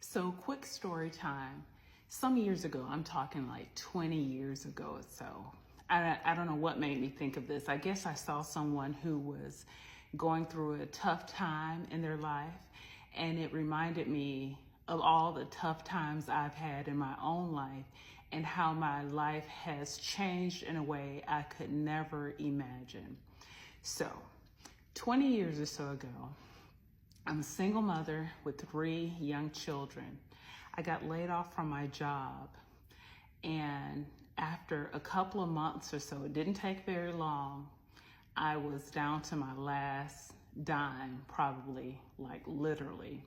So quick story time. Some years ago, I'm talking like 20 years ago or so, I don't know what made me think of this. I guess I saw someone who was going through a tough time in their life, and it reminded me of all the tough times I've had in my own life and how my life has changed in a way I could never imagine. So 20 years or so ago, I'm a single mother with 3 young children. I got laid off from my job, and after a couple of months or so, it didn't take very long, I was down to my last dime, probably, like literally.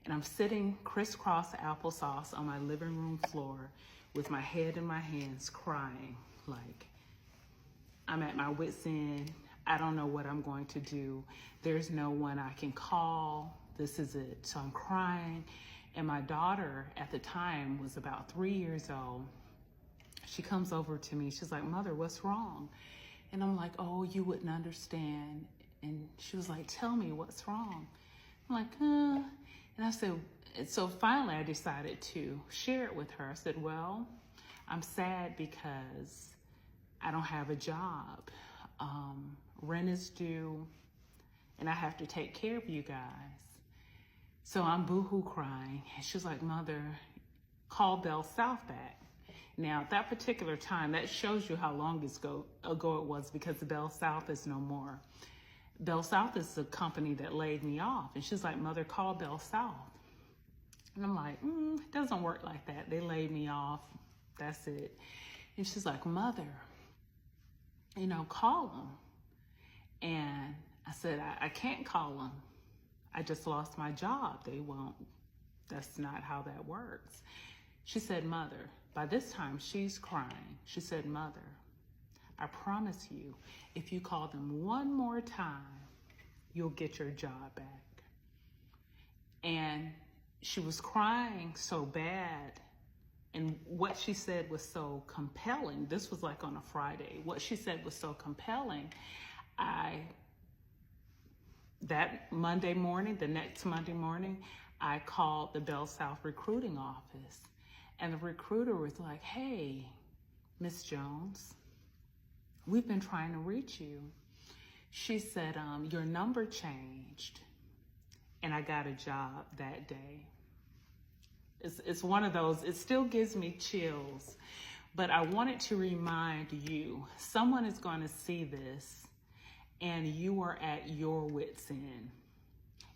And I'm sitting crisscross applesauce on my living room floor with my head in my hands, crying, like I'm at my wit's end. I don't know what I'm going to do. There's no one I can call. This is it. So I'm crying. And my daughter at the time was about 3 years old. She comes over to me. She's like, "Mother, what's wrong?" And I'm like, "Oh, you wouldn't understand." And she was like, "Tell me what's wrong." I'm like, And I said, so finally I decided to share it with her. I said, "Well, I'm sad because I don't have a job. Rent is due, and I have to take care of you guys." So I'm boohoo crying. And she was like, "Mother, call Bell South back." Now, at that particular time, that shows you how long ago it was, because the Bell South is no more. Bell South is the company that laid me off. And she's like, "Mother, call Bell South." And I'm like, it doesn't work like that. They laid me off. That's it. And she's like, "Mother, call them." And I said, I can't call them. I just lost my job. They won't. That's not how that works. She said, "Mother," by this time she's crying. She said, "Mother, I promise you, if you call them one more time, you'll get your job back." And she was crying so bad. And what she said was so compelling. This was like on a Friday. What she said was so compelling. That Monday morning, the next Monday morning, I called the Bell South recruiting office. And the recruiter was like, "Hey, Miss Jones, we've been trying to reach you." She said, "Your number changed." And I got a job that day. It's one of those, it still gives me chills. But I wanted to remind you, someone is going to see this, and you are at your wit's end.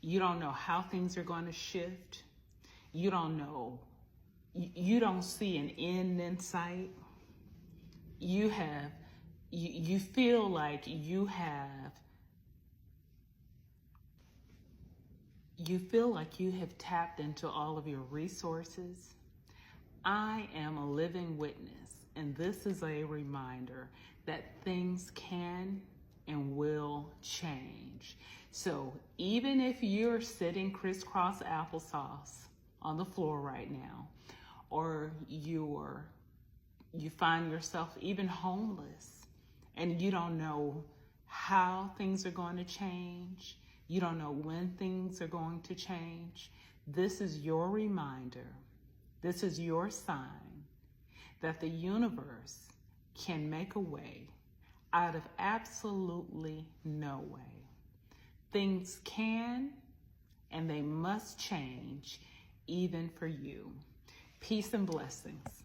You don't know how things are going to shift. You don't know. You don't see an end in sight. You feel like you have tapped into all of your resources. I am a living witness, and this is a reminder that things can and will change. So even if you're sitting crisscross applesauce on the floor right now, or you find yourself even homeless, and you don't know how things are going to change, you don't know when things are going to change, this is your reminder, this is your sign that the universe can make a way out of absolutely no way. Things can and they must change, even for you. Peace and blessings.